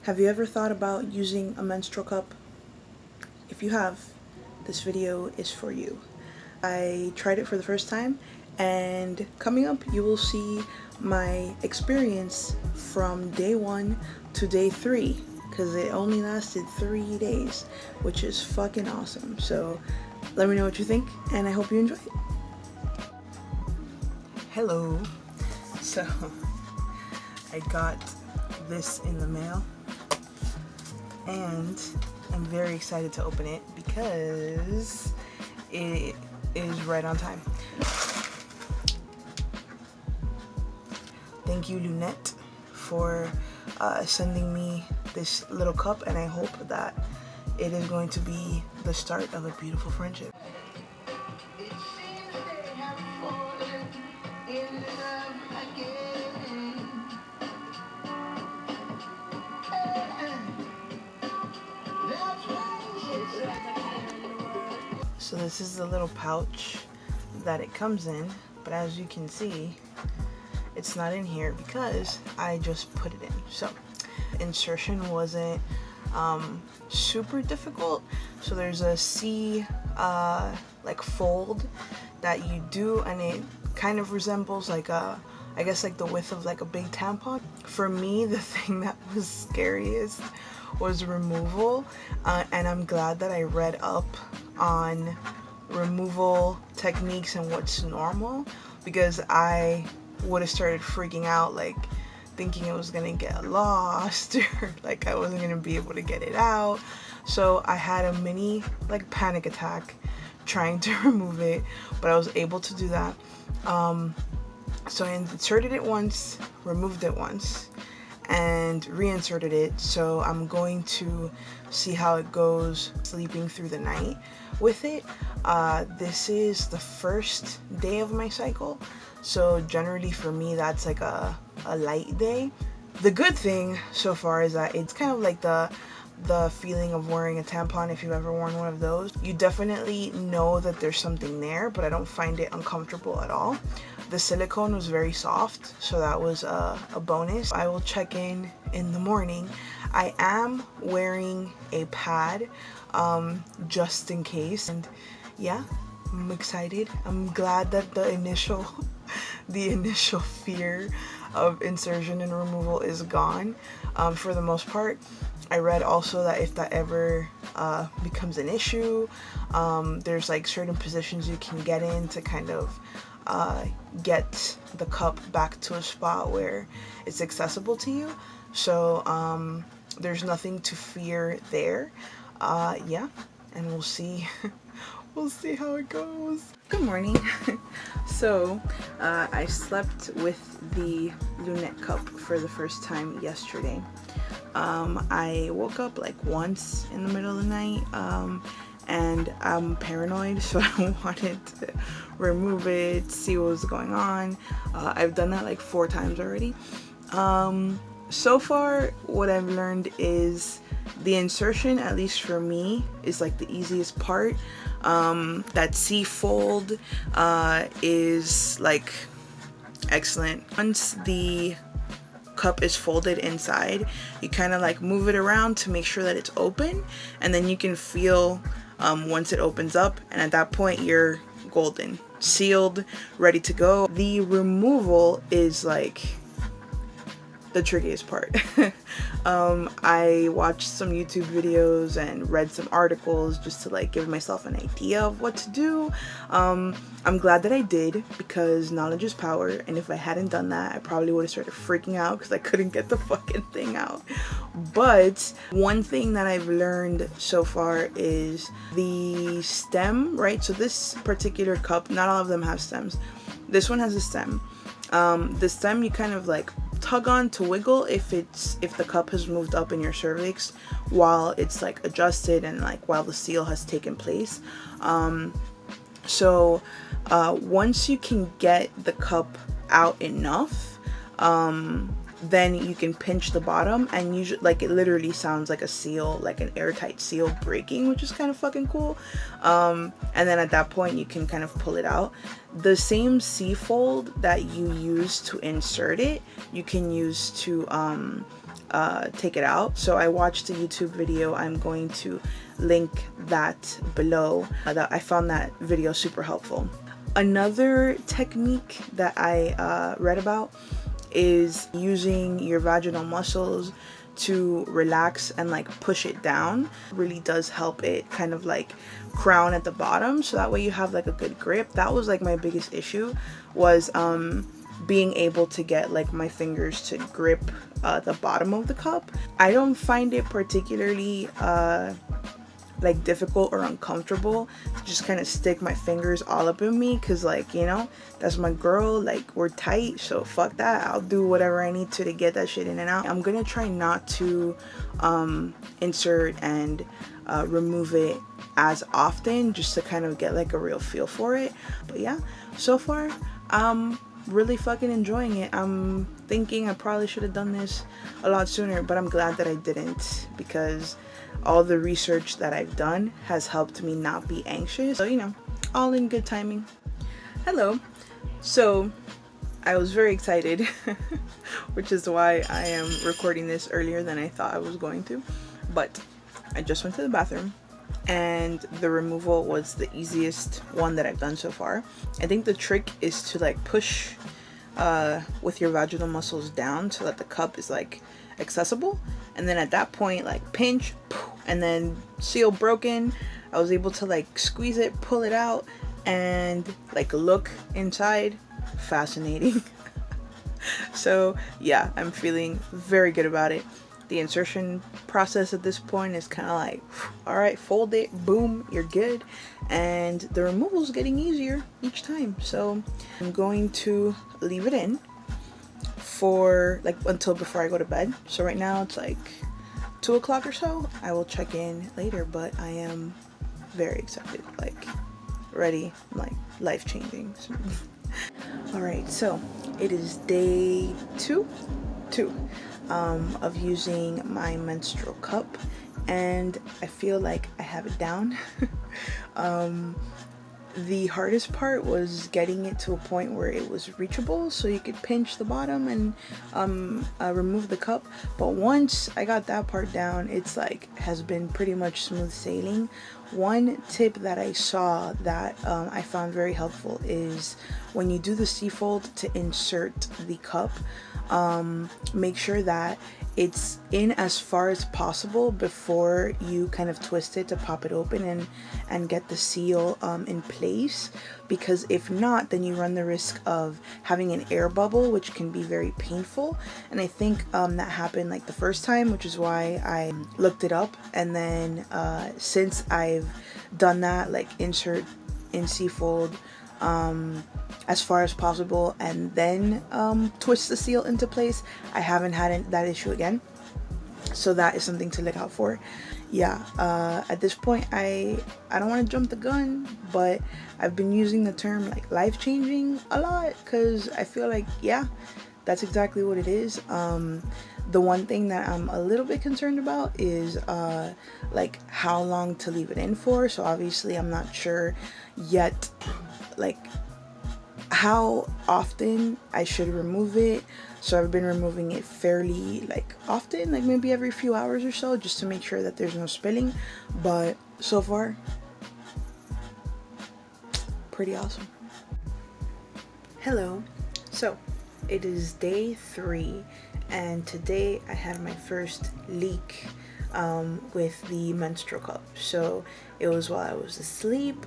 Have you ever thought about using a menstrual cup? If you have, this video is for you. I tried it for the first time, and coming up you will see my experience from day 1 to day 3, because it only lasted 3 days, which is fucking awesome. So let me know what you think, and I hope you enjoy it. Hello. So I got this in the mail, and I'm very excited to open it because it is right on time. Thank you, Lunette, for sending me this little cup, and I hope that it is going to be the start of a beautiful friendship. So this is the little pouch that it comes in, but as you can see, it's not in here because I just put it in. So insertion wasn't super difficult. So there's a C like fold that you do, and it kind of resembles like a, I guess like the width of like a big tampon. For me, the thing that was scariest was removal, and I'm glad that I read up on removal techniques and what's normal, because I would have started freaking out, like thinking it was gonna get lost or like I wasn't gonna be able to get it out. So I had a mini like panic attack trying to remove it, but I was able to do that. So I inserted it once, removed it once, and reinserted it. So I'm going to see how it goes sleeping through the night with it. This is the first day of my cycle, so generally for me that's like a light day. The good thing so far is that it's kind of like the feeling of wearing a tampon. If you've ever worn one of those, you definitely know that there's something there, but I don't find it uncomfortable at all. The silicone was very soft, so that was a bonus. I will check in the morning. I am wearing a pad just in case, and yeah, I'm excited. I'm glad that the initial fear of insertion and removal is gone for the most part. I read also that if that ever becomes an issue, there's like certain positions you can get in to kind of get the cup back to a spot where it's accessible to you. So there's nothing to fear there. Yeah, and we'll see we'll see how it goes. Good morning. So I slept with the Lunette cup for the first time yesterday. I woke up like once in the middle of the night, and I'm paranoid, so I wanted to remove it, see what was going on. I've done that like 4 times already. So far what I've learned is the insertion, at least for me, is like the easiest part. That C fold is like excellent. Once the cup is folded inside, you kind of like move it around to make sure that it's open, and then you can feel once it opens up, and at that point you're golden, sealed, ready to go. The removal is like the trickiest part. I watched some YouTube videos and read some articles just to like give myself an idea of what to do. I'm glad that I did, because knowledge is power, and if I hadn't done that, I probably would have started freaking out because I couldn't get the fucking thing out. But one thing that I've learned so far is the stem, right? So this particular cup, not all of them have stems. This one has a stem. The stem you kind of like tug on to wiggle if the cup has moved up in your cervix while it's like adjusted and like while the seal has taken place. So once you can get the cup out enough, then you can pinch the bottom, and usually like it literally sounds like a seal, like an airtight seal breaking, which is kind of fucking cool. And then at that point you can kind of pull it out. The same C fold that you use to insert it, you can use to take it out. So I watched a YouTube video. I'm going to link that below. That I found that video super helpful. Another technique that I read about is using your vaginal muscles to relax and like push it down. Really does help it kind of like crown at the bottom, so that way you have like a good grip. That was like my biggest issue, was being able to get like my fingers to grip the bottom of the cup. I don't find it particularly like difficult or uncomfortable to just kind of stick my fingers all up in me, because like, you know, that's my girl, like we're tight, so fuck that. I'll do whatever I need to get that shit in and out. I'm gonna try not to insert and remove it as often, just to kind of get like a real feel for it. But yeah, so far I'm really fucking enjoying it. I'm thinking I probably should have done this a lot sooner, but I'm glad that I didn't, because all the research that I've done has helped me not be anxious. So, you know, all in good timing. Hello. So I was very excited, which is why I am recording this earlier than I thought I was going to. But I just went to the bathroom, and the removal was the easiest one that I've done so far. I think the trick is to like push with your vaginal muscles down so that the cup is like accessible, and then at that point like pinch, and then seal broken. I was able to like squeeze it, pull it out, and like look inside. Fascinating. So yeah, I'm feeling very good about it. The insertion process at this point is kind of like, all right, fold it, boom, you're good. And the removal is getting easier each time. So I'm going to leave it in for like until before I go to bed. So right now it's like 2 o'clock or so. I will check in later, but I am very excited, like ready, like life-changing. All right, so it is day two of using my menstrual cup, and I feel like I have it down. The hardest part was getting it to a point where it was reachable, so you could pinch the bottom and remove the cup. But once I got that part down, it's like has been pretty much smooth sailing. One tip that I saw that I found very helpful is when you do the C-fold to insert the cup, make sure that it's in as far as possible before you kind of twist it to pop it open and get the seal in place, because if not, then you run the risk of having an air bubble, which can be very painful. And I think that happened like the first time, which is why I looked it up, and then since I've done that, like insert in C-fold as far as possible and then twist the seal into place, I haven't had that issue again. So that is something to look out for. Yeah, at this point I don't want to jump the gun, but I've been using the term like life-changing a lot, because I feel like, yeah, that's exactly what it is. The one thing that I'm a little bit concerned about is like how long to leave it in for. So obviously I'm not sure yet like how often I should remove it. So I've been removing it fairly like often, like maybe every few hours or so, just to make sure that there's no spilling. But so far, pretty awesome. Hello. So it is day 3, and today I had my first leak with the menstrual cup. So it was while I was asleep.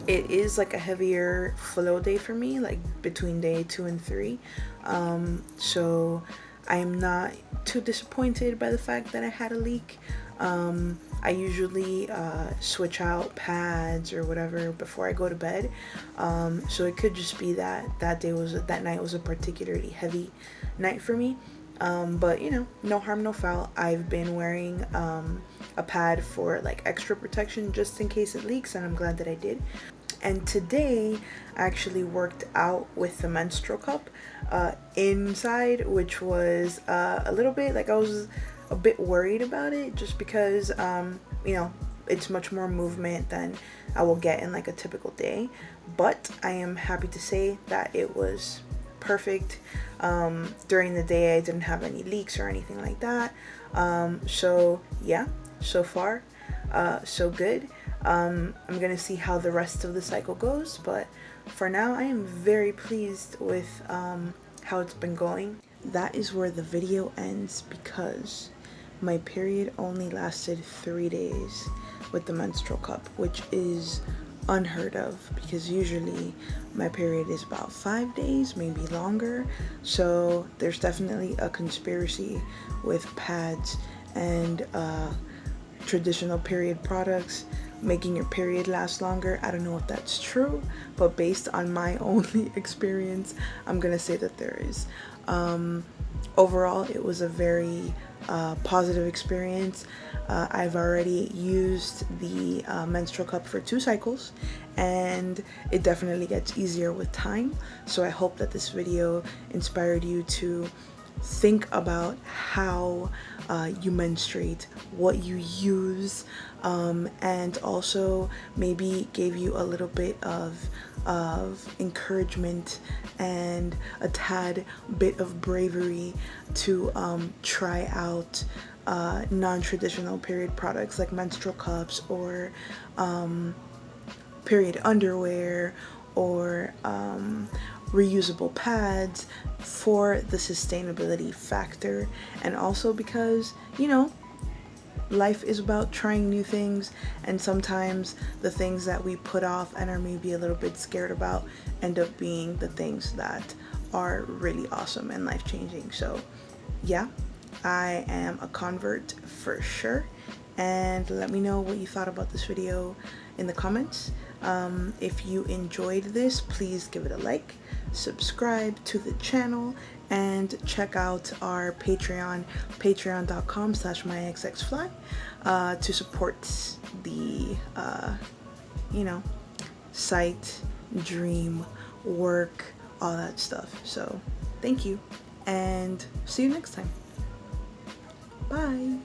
It is like a heavier flow day for me, like between day 2 and 3. So I'm not too disappointed by the fact that I had a leak. I usually switch out pads or whatever before I go to bed. So it could just be that that night was a particularly heavy night for me. But you know, no harm, no foul. I've been wearing a pad for like extra protection just in case it leaks, and I'm glad that I did. And today I actually worked out with the menstrual cup inside, which was a little bit like, I was a bit worried about it, just because you know, it's much more movement than I will get in like a typical day. But I am happy to say that it was perfect. During the day I didn't have any leaks or anything like that. So yeah, so far so good. I'm gonna see how the rest of the cycle goes, but for now I am very pleased with how it's been going. That is where the video ends because my period only lasted 3 days with the menstrual cup, which is unheard of because usually my period is about 5 days, maybe longer. So there's definitely a conspiracy with pads and traditional period products making your period last longer. I don't know if that's true, but based on my only experience, I'm gonna say that there is. Overall, it was a very positive experience. I've already used the menstrual cup for 2 cycles, and it definitely gets easier with time. So I hope that this video inspired you to think about how you menstruate, what you use, and also maybe gave you a little bit of encouragement and a tad bit of bravery to try out non-traditional period products like menstrual cups or period underwear or reusable pads for the sustainability factor, and also because, you know, life is about trying new things, and sometimes the things that we put off and are maybe a little bit scared about end up being the things that are really awesome and life-changing. So yeah, I am a convert for sure, and let me know what you thought about this video in the comments. If you enjoyed this, please give it a like, subscribe to the channel, and check out our Patreon, patreon.com/myxxfly, to support the you know, site, dream, work, all that stuff. So thank you, and see you next time. Bye.